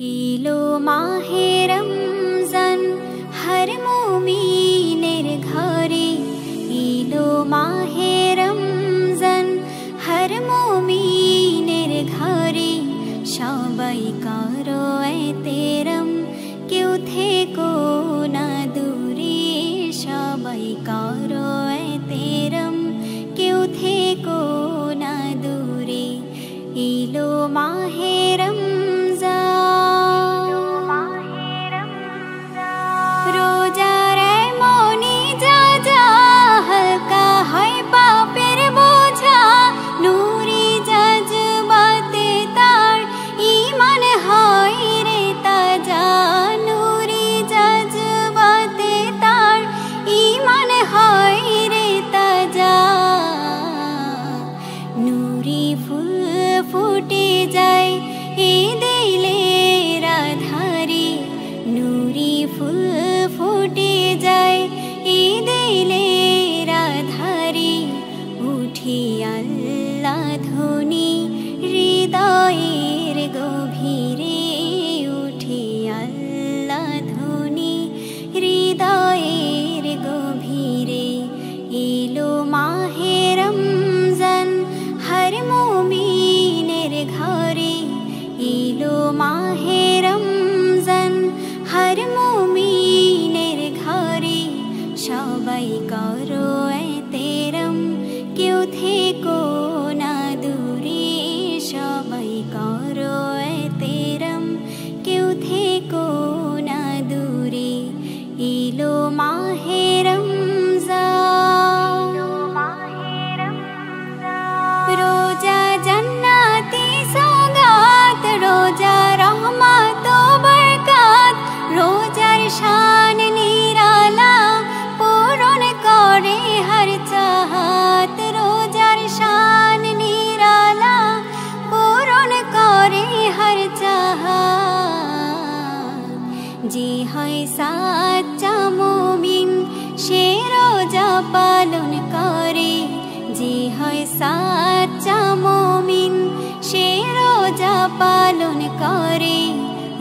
इलो माहे रमजान हर मोमिनेर घरे इलो माहे रमजान हर मोमिनेर घरे सबाई करो एतेरम केउ थेको ना दूरे सबाई करो एतेरम केउ थेको ना दूरे इलो माहे पालन करे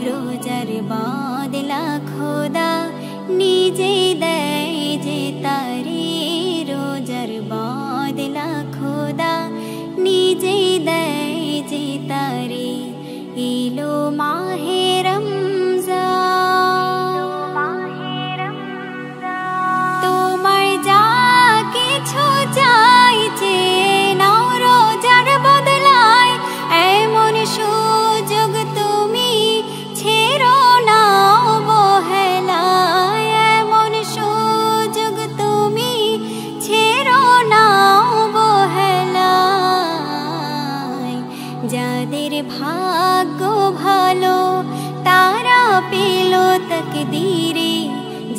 रोजार बदला खोदा निजे देय जे तारे रोजार बदला खोदा निजे देय जे तारे इलो माहे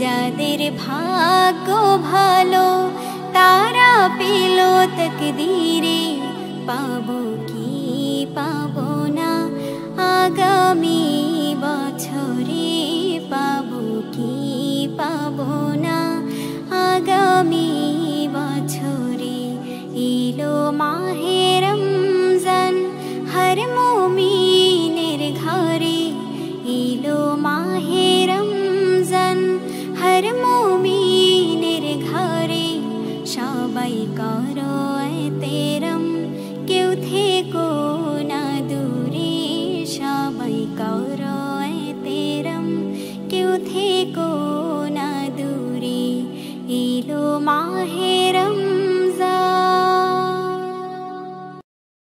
যাদের ভাগ্য ভালো তারা পেল তকদীরে পাবো কি পাবো না আগামী বছরে পাবো কি পাবো না আগামী বছরে ইলো মাহে রমজান হর মুমিনের ঘরে ইলো মাহে हर मोमिनेर घरे सबाई करो एतेरम केउ थेको ना दूरे सबाई करो एतेरम केउ थेको ना दूरे इलो माहे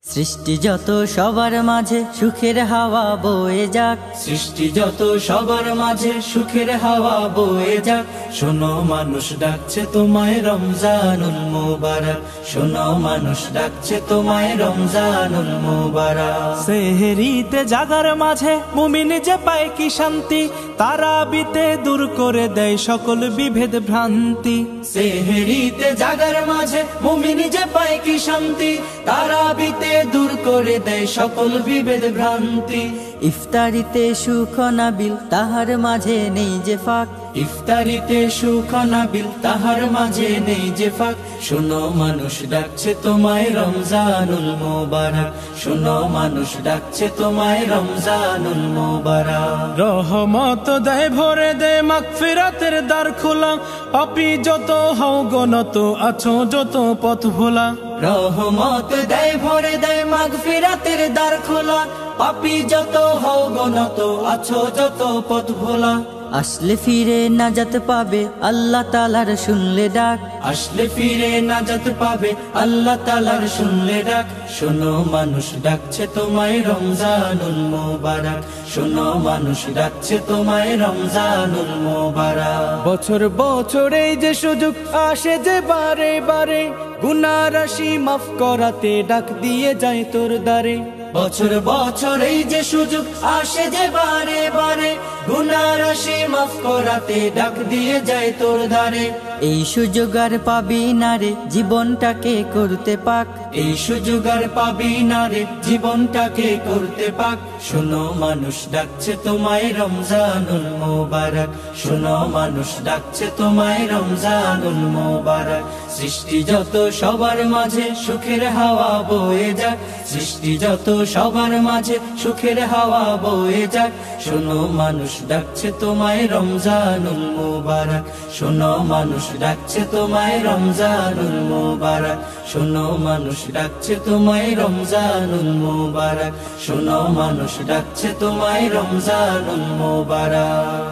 সৃষ্টি যত সবার মাঝে সুখের হাওয়া বয়ে যাক সৃষ্টি যত সবার মাঝে সুখের হাওয়া বয়ে যাক শোনো মানুষ ডাকছে তোমায় রমজানুল মুবারক শোনো মানুষ ডাকছে তোমায় রমজানুল মুবারক সেহরিতে জাগার মাঝে মুমিন যে পায় কি শান্তি তারাবিতে দূর করে দেয় সকল বিভেদ ভ্রান্তি সেহরিতে জাগার মাঝে মুমিন যে পায় কি শান্তি তারাবিতে দূর করে দেয় সকল বিভেদ ভ্রান্তি ইফতারিতে সুখ নাবিল তাহার মাঝে নেই যে ফাঁক, ইফতারিতে সুখ নাবিল তাহার মাঝে নেই যে ফাঁক। শোনো মানুষ ডাকছে তোমায় রমজানুল মোবারক, শোনো মানুষ ডাকছে তোমায় রমজানুল মোবারক। রহমত দেয় ভরে দে মাগফিরাতের দ্বার খোলা, পাপী যত হও গনত আছো যত পথ ভোলা। রহমত দেয় ভরে দেয় মাগফিরাতের দ্বার খোলা, পাপী যত হও গনত আছো যত পথ ভোলা। আসলে ফিরে নাজাত পাবে আল্লাহ তাআলার শুনলে ডাক, আসলে ফিরে নাজাত পাবে আল্লাহ তাআলার শুনলে ডাক। শোনো মানুষ ডাকছে তোমায় রমজানুল মোবারক, শোনো মানুষ ডাকছে তোমায় রমজানুল মোবারক। বছর বছর এই যে সুযোগ আসে যে বারে বারে, গুনাহ রাশি মাফ করাতে ডাক দিয়ে যায় তোর দ্বারে। বছর বছর এই যে সুযোগ আসে যে বারে বারে, গুনাহ রাশি মাফ করাতে ডাক দিয়ে যায় তোর দ্বারে। এই সুযোগ আর পাবি না রে জীবনটাকে করতে পাক, এই সুযোগ আর পাবি না রে জীবনটাকে করতে পাক। শোনো মানুষ ডাকছে তোমায় রমজানুল মোবারক, শোনো মানুষ ডাকছে তোমায় রমজানুল মোবারক। সৃষ্টি যত সবার মাঝে সুখের হাওয়া বয়ে যাক, সৃষ্টি যত সবার মাঝে সুখের হাওয়া বয়ে যাক। শোনো মানুষ ডাকছে তোমায় রমজানুল মোবারক, শোনো মানুষ ডাকছে তোমায় রমজানুল মোবারক, শোনো মানুষ ডাকছে তোমায় রমজানুল মোবারক, শোনো মানুষ ডাকছে তোমায় রমজানুল মোবারক।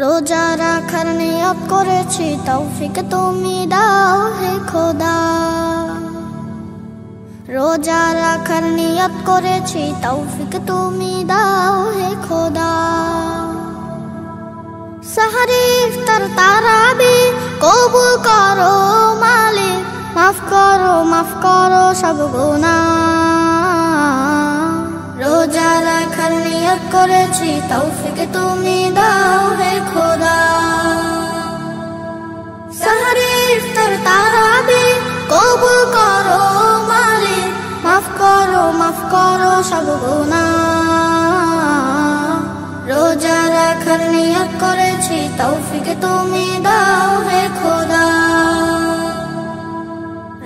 রোজা রাখার নিয়ত করেছি, তৌফিক তুমি দাও হে খোদা। রোজা রাখার নিয়ত করেছি, তৌফিক তুমি দাও হে খোদা। সাহরি ইফতার তারাবি কবুল করো মালিক, মাফ করো সব গুনাহ। রোজা রাখার নিয়ত করেছি, তৌফিক তুমি দাও হে খোদা। সাহরি ইফতার তারাবি কবুল করো মালিক, মাফ করো সব গুনাহ। রোজা রাখার নিয়ত করেছি, তৌফিক তুমি দাও হে খোদা।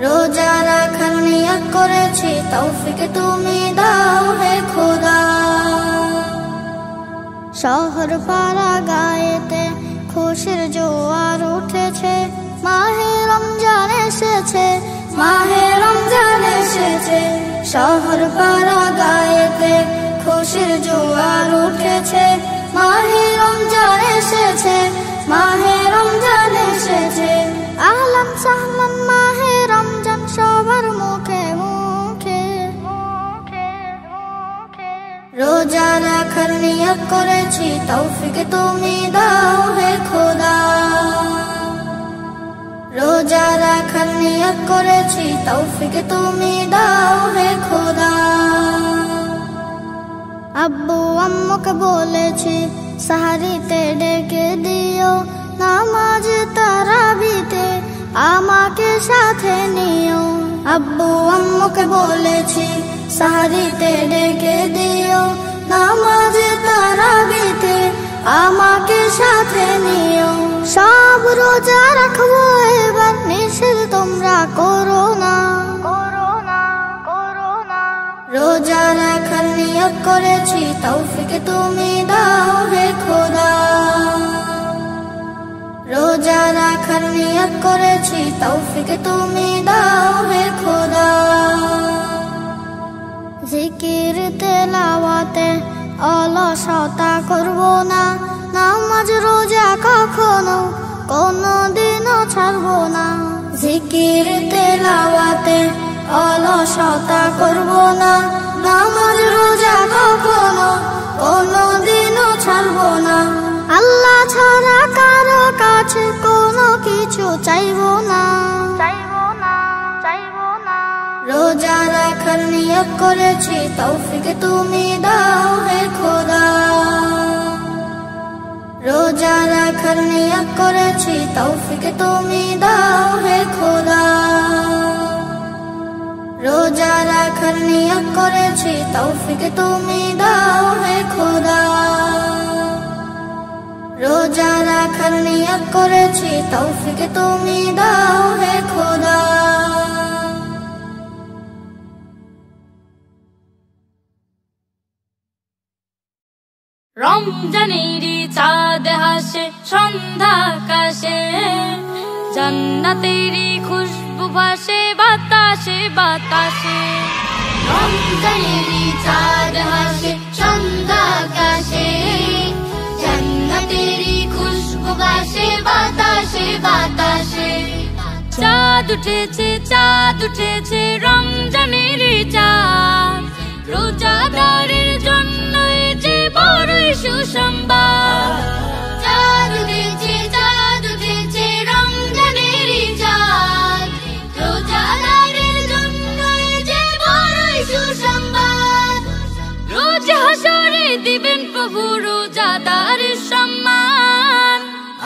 রোজা রাখার নিয়ত করেছি, তৌফিক তুমি দাও হে খোদা। শহর পাড়া গায়েতে খুশির জোয়ার উঠেছে, মাহে রমজান এসেছে, মাহে রমজান এসেছে। শহর পাড়া গায়েতে খুশির জোয়ার উঠেছে, মাহে রমজান এসেছে, মাহে রমজান এসেছে। আহলান সাহলান মাহে রমজান সবার মুখে মুখে। রোজা রাখার নিয়ত করেছি, তৌফিক তুমি দাও হে খোদা। রোজা রাখার নিয়ত করেছি, তৌফিক তুমি দাও হে খোদা। আব্বু আম্মুকে বলেছি সাহারিতে ডেকে দিও, নামাজ তারাবিতে আমাকে সাথে নিও। আব্বু আম্মুকে বলেছি সাহারিতে ডেকে দিও, নামাজ তারাবিতে আমাকে সাথে নিও। সব রোজা রাখবো এবার, নিষেধ তোমরা করো না। রোজা রাখার নিয়ত করেছি, তৌফিক তুমি দাও হে খোদা। রোজা রাখার নিয়ত করেছি, তৌফিক তুমি দাও হে খোদা। জিকির তেলাওয়াতে অলসতা করব না, নামাজ রোজা কখনো কোনদিনও ছাড়ব না। জিকির তেলাওয়াতে অলসতা করব না, নামাজ রোজা কখনো কোনদিনও ছাড়ব না। আল্লাহ ছাড়া কারো কাছে কোনো কিছু চাইব না। রোজা রাখার নিয়ত করেছি, তৌফিক তুমি দাও হে খোদা। রোজা রাখার নিয়ত করেছি তৌফিক তুমি দাও হে খোদা রোজা রাখার নিয়ত করেছি তৌফিক তুমি দাও হে খোদা রোজা রাখার নিয়ত করেছি তৌফিক তুমি দাও হে খোদা রমজানেরই চাঁদ হাসে সন্ধ্যা আকাশে জান্নাতেরই খুশবু ভাসে বাতাসে বাতাসে রমজানেরই চাঁদ হাসে সন্ধ্যা আকাশে জান্নাতেরই খুশবু ভাসে বাতাসে বাতাসে চাঁদ উঠেছে রমজানেরই চাঁদ রোজাদারের জন্য যে বড়ই সুসংবাদ চাঁদ উঠেছে রমজানেরই চাঁদ রোজাদারের জন্য যে বড়ই সুসংবাদ রোজ হাসরে দিবেন প্রভু রোজাদারের সম্মান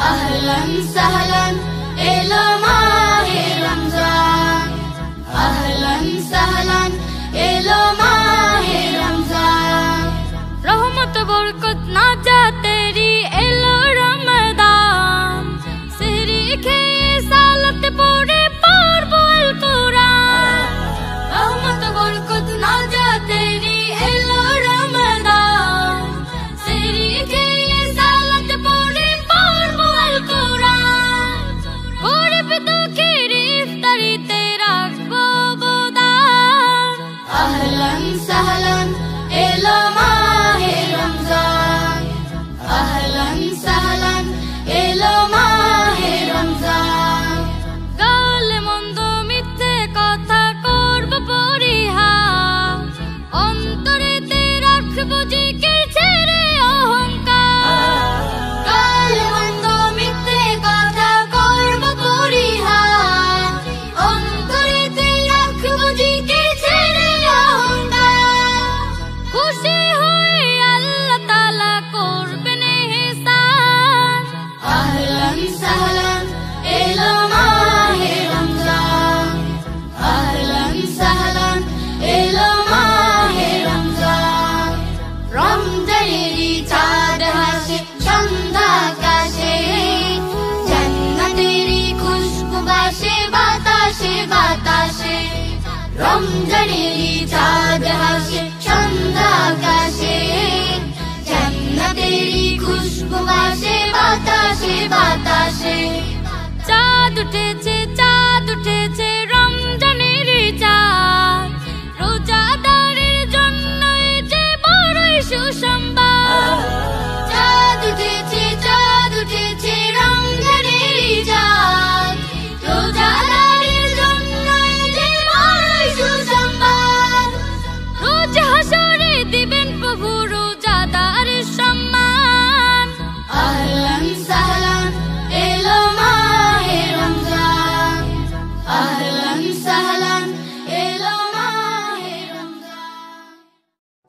আহলান সাহলান এলো মাহে রমজান আহলান সাহলান এলো মাহে রমজান রহমত বরকত নাজাতেরি এলো রমদান সেহরি খেয়ে সালাত পড়ে পড়বো আল কোরআন রহমত বরকত নাজাতেরি এলো রমদান সেহরি খেয়ে সালাত পড়ে পড়বো আল কোরআন গরিব দুঃখের ইফতারিতে রাখবো অবদান আহলান সাহলান এলো মাহে রমজান আহলান সাহলান এলো মাহে রমজান গালে মন্দ মিথ্যে কথা করবো পরিহার অন্তরেতে রাখবো জিকির ছেড়ে অহংকার গালে মন্দ মিথ্যে কথা করব পরিহার অন্তরেতে রাখবো জিকির ছেড়ে অহংকার খুশি হয়ে আল্লাহ তাআলা করবেন ইহসান আহলান সাহলান এলো মাহে রমজান আহলান সাহলান এলো মাহে রমজান রমজানেরই চাঁদ হাসে সন্ধ্যা আকাশে জান্নাতেরই খুশবু ভাসে বাতাসে বাতাসে রমজানেরই চাঁদ হাসে সন্ধ্যা আকাশে জান্নাতেরই খুশবু ভাসে বাতাসে বাতাসে চাঁদ উঠেছে রমজানেরই চাঁদ রোজাদারের জন্য যে বড়ই সুসংবাদ চাঁদ উঠেছে রমজানেরই চাঁদ রোজাদারের জন্য যে বড়ই সুসংবাদ রোজ হাসরে দিবেন প্রভু রোজাদারের সম্মান আহলান সাহলান এলো মাহে রমজান আহলান সাহলান এলো মাহে রমজান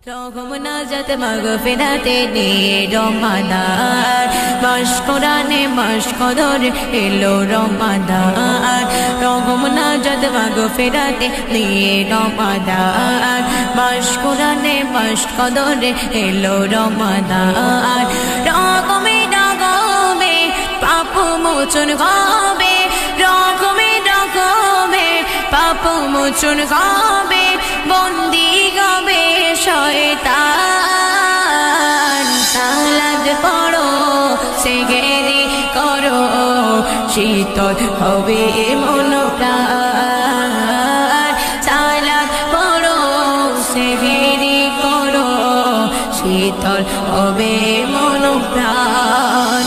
রকম নাজাত মাগফিরাতে নিয়ে রমাদান মাস কোরআনে মাস কদর এলো রমাদান রকম নাজাত মাগফিরাতে নিয়ে রমাদান মাস কোরআনে মাস কদর এলো রমাদান রকমে রকমে পাপ মোচন হবে রকমে রকমে পাপ মোচন হবে বন্দি গবে শয়তান সালাত পড়ো সেগেরি করো শীতল হবে মন প্রাণ সালাত পড়ো সেগেরি করো শীতল হবে মন প্রাণ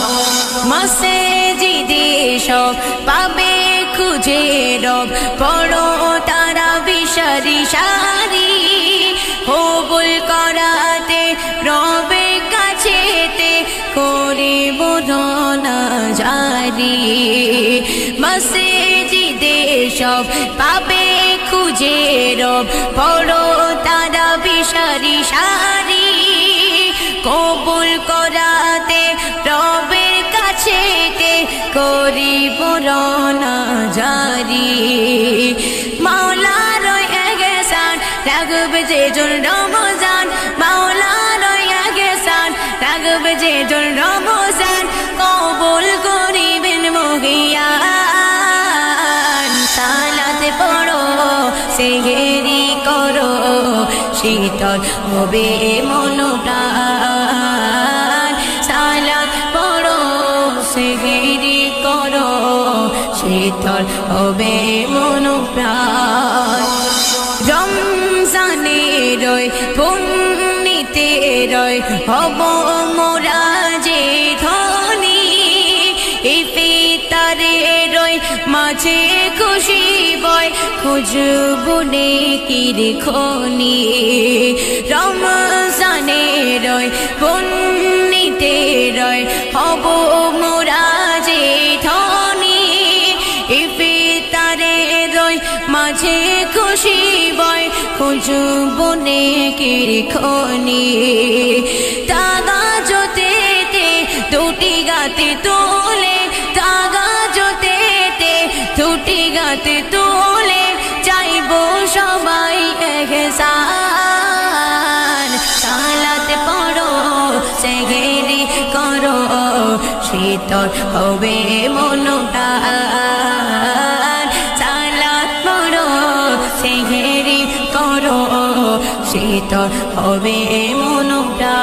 মসজিদে সব পাবে খুঁজে রব পড়ো তারা বিশারি সারি কবুল করাতে রবের কাছেতে করিব না জারি মসজিদে সব পাবে খুঁজে রব পড়ো তারা বিশারি সারি কবুল করাতে রবে করোনা জারি মাওলার এহসান রাখবে যে জন রমজান মাওলার এহসান রাখবে যে জন রমজান কবুল করিবেন মহিয়ান সালাত পড়ো সেহেরি করো শীতল হবে মন প্রাণ সালাত পড়ো সেহেরি করো শীতল হবে মন প্রাণ রমজানের পুণ্যিতে রয় হব মোরা যে ধনী ইফতারে রয় মাঝে খুশি বয় খুঁজবো নেকির খনি রমজানের রয় পুণ্যিতে রয় হব মোরা যে ধনী ইফতারে রয় মাঝে খুশি বয় খুঁজবো নেকির খনি তাগা জোতেতে দুটি গাতে তোলে তাগা জোতেতে দুটি গাতে তোলে চাইবো সবাই এহসান সালাত পড়ো সেহেরি করো শীতল হবে মনটা সালাত পড়ো সেহেরি করো শীতল হবে মনটা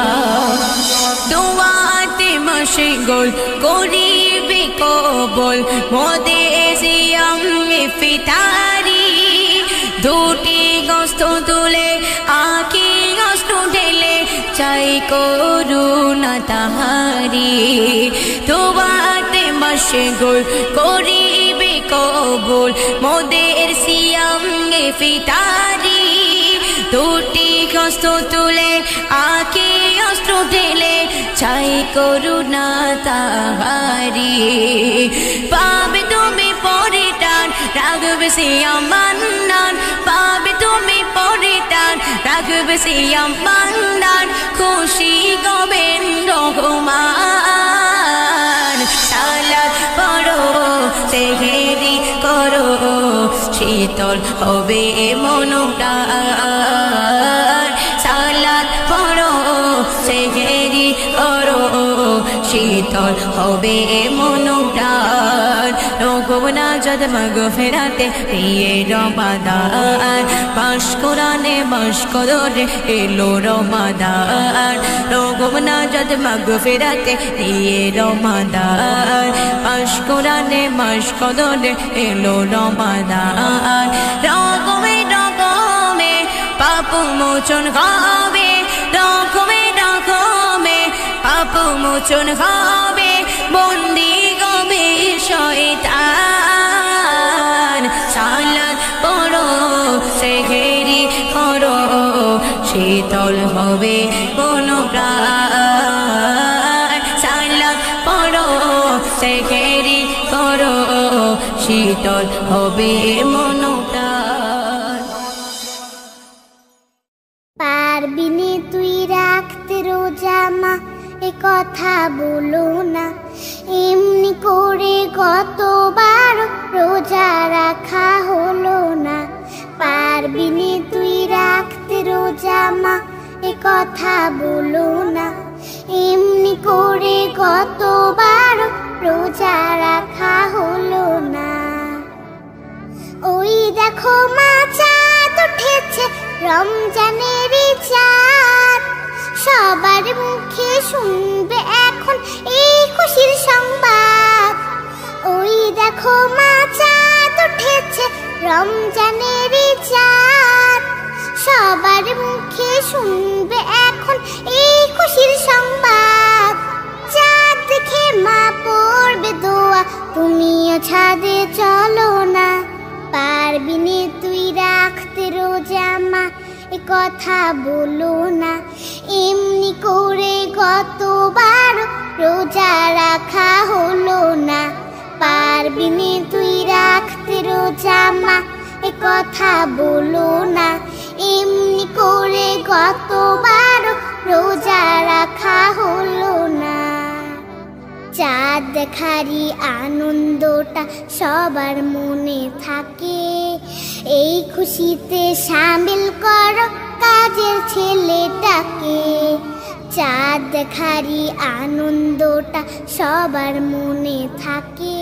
দোয়াতে মশগুল করিবে কবুল মোদেসিয়াম ইফতারি দুটি গোস্ত তুলে আঁকি গোস্ত ঢেলে চাই করুণা তাহারি দোয়াতে মশগুল করিবে কবুল মোদের সিয়াম ইফতারি দুটি গোস্ত তুলে আঁকি অস্ত্র ঢেলে চাই করুণা তাহারি পাবে তুমি পরিটান রাখবে সিয়াম বান্দান পাবে তুমি পরিটান রাখবে সিয়াম বান্দান খুশি গবেন রহমান সালাত পড়ো সেহেরি করো শীতল হবে মনটা সালাত পড়ো সেহেরি করো শীতল হবে মনটা রোগনা যদ মাগফিরাতে প্রিয়ে রমাদান পাশ কোরআনে মাস কদরে এলো রমাদান রোগনা যদ মাগফিরাতে প্রিয়ে রমাদান পাশ কোরআনে মাস কদরে এলো রমাদান রকমে রকমে পাপ মোচন হবে রকমে রকমে পাপ মোচন হবে বন্দি গবে শয়তান সালাত পড়ো সেহেরি করো শীতল হবে কোনো প্রাণ সালাত পড়ো সেহেরি করো শীতল হবে মনো প্রাণ পারবি নে তুই রাখতে রোজা মা এ কথা বলো না এমনি করে কতবার রোজা রাখা হলো না পারবি নে তুই রাখতে রোজা মা এ কথা বলো না এমনি করে কতবার রোজা রাখা হলো না ওই দেখো মা চাঁদ উঠেছে রমজানের চাঁদ সবার মুখে শুনবে এখন এই খুশির সংবাদ ওই দেখো মা চাঁদ উঠেছে রমজানের চাঁদ সবার মুখে শুনবে এখন এই খুশির সংবাদ চাঁদ দেখে মা পড়বে দোয়া তুমিও ছাদে চলো না পারবি নে তুই রাখতে রোজা মা এ কথা বলো না এমনি করে কতবার রোজা রাখা হলো না পারবি নে তুই রাখতে রোজা মা এ কথা বলো না এমনি করে কতবার রোজা রাখা হলো না চাঁদ দেখারই আনন্দটা সবার মনে থাকে, এই খুশিতে শামিল করো কাজের ছেলেটাকে। চাঁদ দেখারই আনন্দটা সবার মনে থাকে,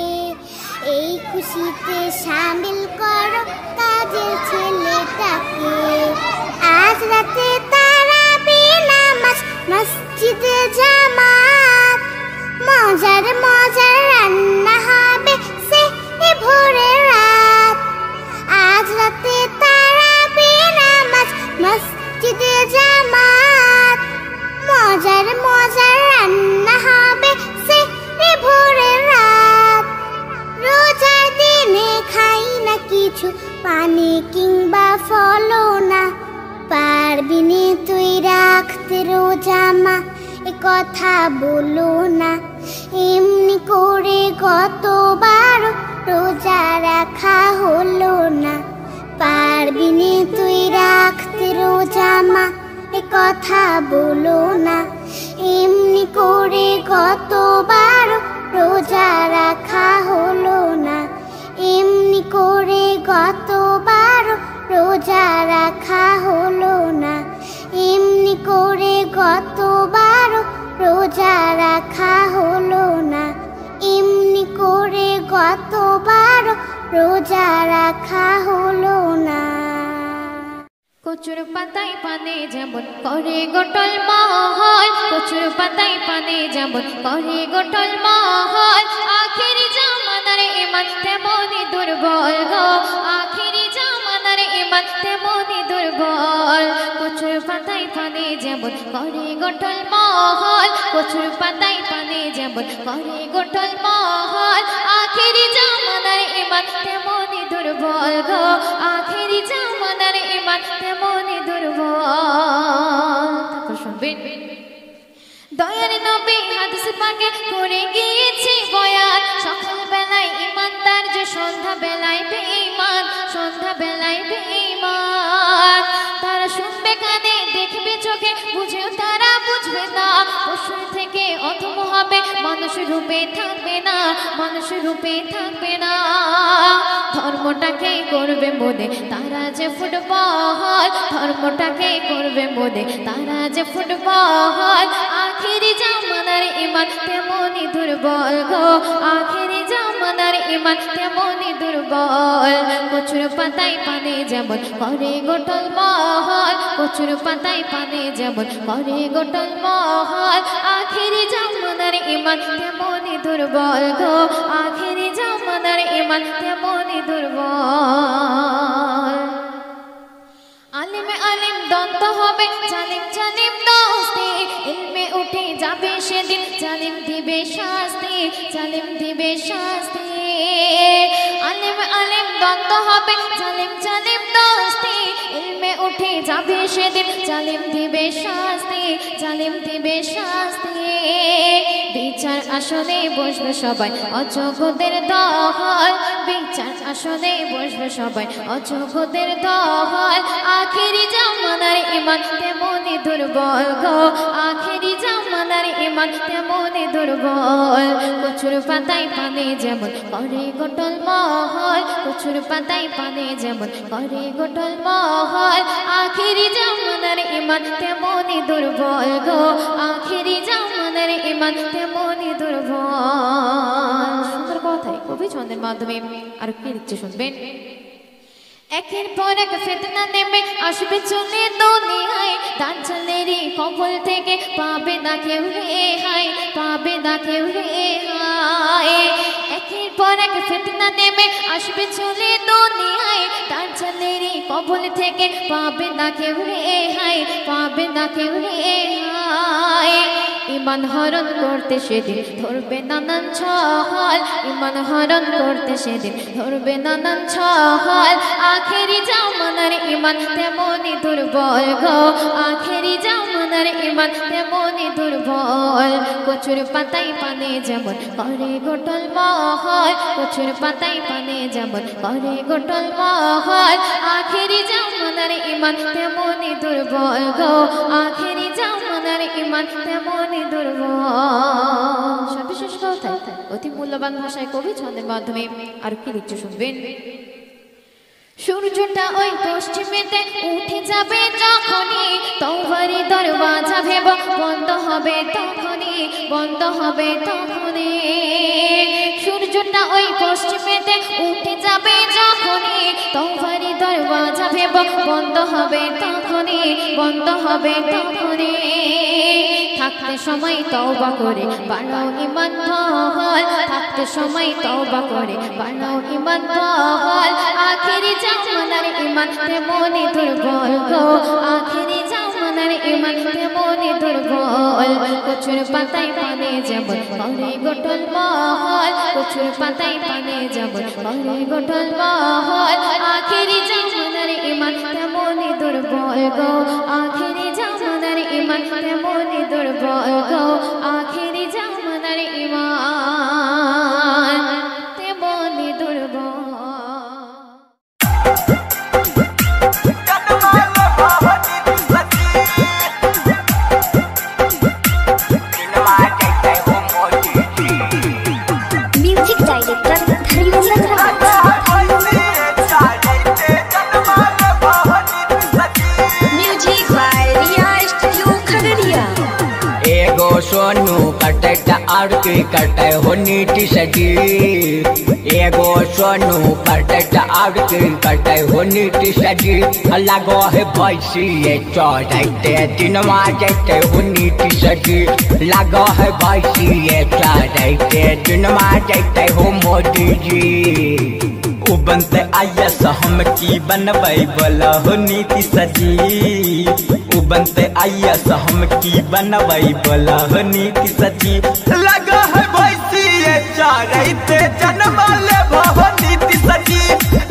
এই খুশিতে শামিল করো কাজের ছেলেটাকে। আজ রাতে তারাবি নামাজ মসজিদে জামাত, মজার মজার রান্না হবে সে ভোরে রাত। আজ রাতে তারাবি নামাজ মসজিদে জামাত, মজার মজার রান্না হবে সে ভোরে রাত। রোজার দিনে খাই না কিছু পানি কিংবা ফলও না, পারবি নে তুই রাখতে রোজা মা এ কথা বলো না। এমনি করে কতবার রোজা রাখা হলো না, পারবি নে তুই রাখতে রোজা মা এ কথা বলো না। এমনি করে কতবার রোজা রাখা হলো না, এমনি করে কতবার রোজা রাখা হলো না, এমনি করে কতবার রোজা রাখা হলো না, এমনি করে কতবার রোজা রাখা হলো না। কচুর পাতায় পানে যেমন করে গোটল মহল, কচুর পাতায় পানে যেমন করে গোটল মহল। আখেরি জামানার ইমান তেমনি দুর্বল গো, আখেরি জামানার ইমান তেমনি দুর্বল। কচুর পাতায় পানে যেমন করে গোটল মহল, কচুর পাতায় পানে যেমন করে গোটল মহল। আখেরি জামানার ইমান তেমনি দুর্বল গো, আখেরি জামানার ইমান তেমনি দুর্বল। তারপর শুনবেন দয়ার নবী হাদিস পাকে করে গিয়েছে বয়ান, সকাল বেলায় ইমানদার যে সন্ধ্যা বেলায় বেঈমান, সন্ধ্যা বেলায় বেঈমান। তারা শুনবে কানে দেখবে চোখে বুঝেও তারা বুঝবে না, পশু থেকে অধম হবে মানুষ রূপে থাকবে না, মানুষ রূপে থাকবে না। ধর্মটাকে করবে মোদে তারা যে ফুটবল, ধর্মটাকে করবে মোদে তারা যে ফুটবল। আখেরি জামানার ইমান তেমনি দুর্বল গো, আখেরি জামানার ইমান তেমনি দুর্বল। কচুর পাতায় পানে যেমন করে গোটল মহল, কচুর পাতায় পানে যেমন করে গোটল মহল। আখেরি জামানার ইমান তেমনি দুর্বল গো, আখেরি জামানার ইমান তেমনি দুর্বল। আলিমে আলিম দ্বন্দ্ব হবে, জালিম জালিম দোস্তি, ইলমে উঠে যাবে সেদিন জালিম দিবে শাস্তি, জালিম দিবে শাস্তি। আলিমে আলিম দ্বন্দ্ব হবে, জালিম জালিম দোস্তি, ইলমে উঠে যাবে সেদিন জালিম দিবে শাস্তি, জালিম দিবে শাস্তি। বিচার আসনে বসবে সবাই অযোগ্যদের দল, বিচার আসনে বসবে সবাই অযোগ্যদের দল। আখেরি জামানার ইমান তেমনি দুর্বল গো, আখেরি জামানার ইমান তেমনি দুর্বল। কচুর পাতায় পানে যেমন করে গোটল মহল, কচুর পাতায় পানে যেমন করে গোটল মহল। আখেরি জামানার ইমান তেমনি দুর্বল গো, আখেরি জামানার ইমান তেমনি দুর্বল। সুন্দর কথাই কবি ছন্দের মাধ্যমে আর কি লিখছে শুনবেন। একের পর এক ফিতনা নেমে আসবে চলে দুনিয়ায়, দাজ্জালেরই কবল থেকে পাবে না কেউ রেহাই, পাবে না কেউ রেহাই। একের পর এক ফিতনা নেমে আসবে চলে দুনিয়ায়, দাজ্জালেরই কবল থেকে পাবে না কেউ রেহাই, পাবে না কেউ রেহাই। ইমান হরণ করতে সেদিন ধরবে নানান ছল, ইমান হরণ করতে সেদিন ধরবে নানান ছল। আখেরি জামানার ইমান তেমনি দুর্বল গো, আখেরি জামানার ইমান তেমনি দুর্বল। কচুর পাতায় পানে যেমন করে গোটল মহল, কচুর পাতায় পানে যেমন করে গোটল মহল। আখেরি জামানার ইমান তেমনি দুর্বল গো, আখেরি জামানার ইমান তেমনি মনে দুর্বল। সর্বশেষ কথায় অতি মূল্যবান ভাষায় কবি ছন্দের মাধ্যমে আর কি লিখছে শুনবেন। সূর্যটা ওই পশ্চিমেতে উঠে যাবে যখনই, তওবারি দরওয়াজা ভেব বন্ধ হবে তখনই, বন্ধ হবে তখনই। সূর্যটা ওই পশ্চিমেতে উঠে যাবে যখনই, তওবারি দরওয়াজা ভেব বন্ধ হবে তখনই, বন্ধ হবে তখনই। থাকতে সময় তওবা করে বানাও ঈমান বহাল, থাকতে সময় তওবা করে বানাও ঈমান বহাল। আখেরি জামানার ঈমান তেমনই দুর্বল গো, আখেরি জামানার ঈমান তেমনই দুর্বল। কচুর পাতায় পানে যেমন করে গোটল বহাল, কচুর পাতায় পানে যেমন করে গোটল বহাল। আখেরি জামানার ঈমান তেমনই দুর্বল গো, আখেরি জামানার ঈমান তেমনই দুর্বল গো, আখেরি জামানার ঈমান তেমনই দুর্বল। Music director Dharmendra music by Riya studio Khagaria. एगो सोनू कटे और की कटे हो नीति सजी, एगो सोनू कटे और की कटे हो नीति सजी। लगो है भैंसी चढ़ते दिनवा जैते हो नीति सजी, लगो है भैंसी चढ़ते दिनवा जैते हो मोदी जी। उ बनते आयस हम की बनबै बोला हो नीति सजी, उ बनते आयस हम की बनबै बोला हो नीति सजी। लगा है भैंसी चढ़ते जन्मा ले हो नीति सजी,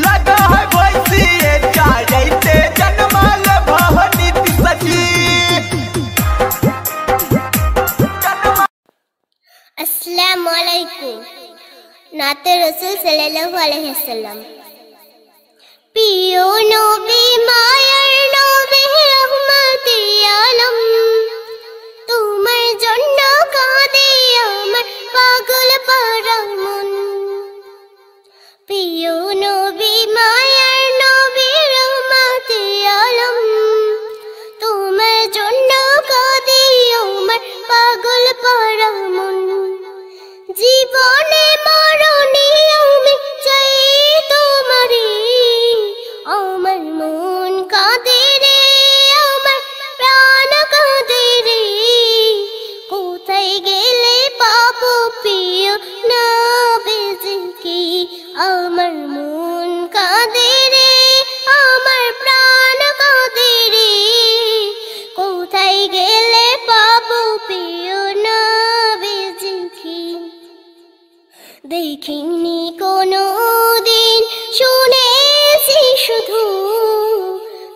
लगा है भैंसी चढ़ते जन्मा ले हो नीति सजी। अस्सलामु अलैकुम। नाते रसूल सल्लल्लाहु अलैहि वसल्लम। पियो नबी मायर नबी रहमते आलम, তোমার জন্য কাঁদে আমার পাগল পারা মন। প্রিয় নবী মায়ার নবী রহমতে আলম, তোমার জন্য কাঁদে আমার পাগল পারা মন। জীবনে মরণে আমি চাই তোমারে, আমার মন কাঁদে রে, আমার প্রাণ কাঁদে রে। কোথায় গেলে পাবো প্রিয় নবীজিকে, আমার মন কাঁদে রে, আমার প্রাণ কাঁদে রে। কোথায় গেলে পাবো প্রিয় নবীজিকে। দেখিনি কোনো দিন, শুনেছি শুধু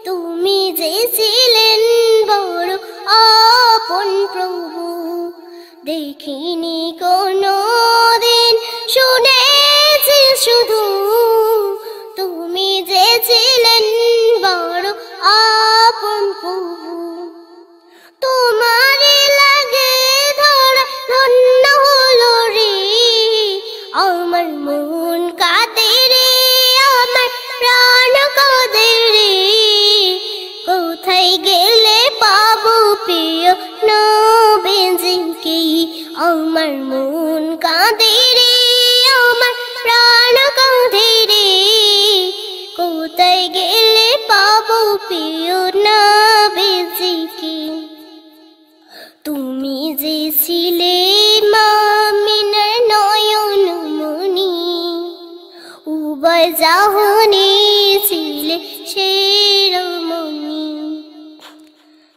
তুমি যে ছিলেন বড় আপন প্রভু। দেখিনি কোনো দিন, শুনেছি শুধু তুমি যে ছিলেন বড় আপন প্রভু। তোমারে লাগে ধরা ধন্য হলো রে, আমার মন কাঁদে রে, আমার প্রাণ কাঁদে রে। কোথায় গেলে পাবো প্রিয় নবীজিকে, আমার মন কাঁদে রে, আমার প্রাণ কাঁদে রে। কোথায় গেলে পাবো প্রিয় নবীজিকে। তুমি যে ছিলে মামিনার নয়ন মনি, উভয় জাহানে ছিলে শিরোমণি।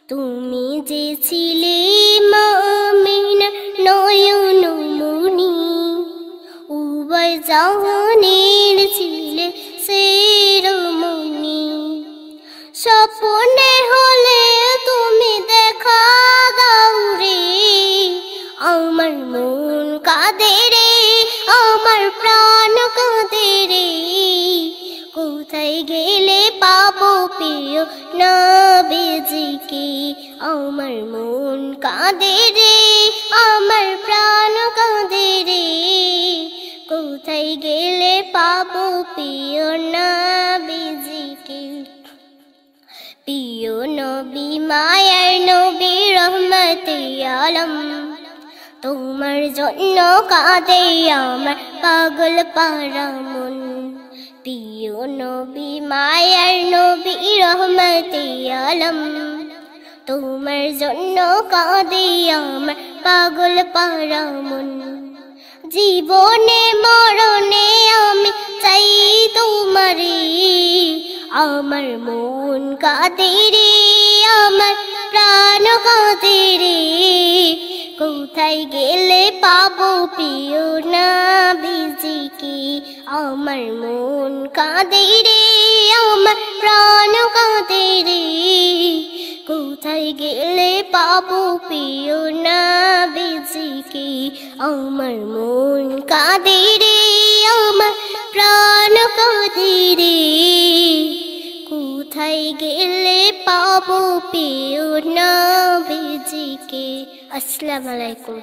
তুমি যে ছিলে মামিনার নয়ন মনি, উভয় জাহানের ছিলে শিরোমণি। স্বপ্নে হলে তুমি দেখা দাও রে, আমার মন কাঁদে রে, আমার প্রাণ কাঁদে রে। কোথায় গেলে পাবো প্রিয় নবীজিকে, আমার মন কাঁদে রে আমার প্রাণ কাঁদে রে কোথায় গেলে পাবো প্রিয় নবীজিকে প্রিয় নবী মায়ার নবী রহমতে আলম তোমার জন্য কাঁদে আমার পাগল পারা মন প্রিয় নবী মায়ার নবী রহমতে আলম তোমার জন্য কাঁদে আমার পাগল পারা মন জীবনে মরণে আমি চাই তোমারে আমার মন কাঁদে রে আমার প্রাণ কাঁদে রে কোথায় গেলে পাবো প্রিয় নবীজিকে আমার মন কাঁদে রে আমার প্রাণ কাঁদে রে কোথায় গেলে পাবো প্রিয় নবীজিকে আমার মন কাঁদে রে আমার প্রাণ কাঁদে রে কোথায় গেলে পাবো প্রিয় নবীজিকে আসসালামু আলাইকুম।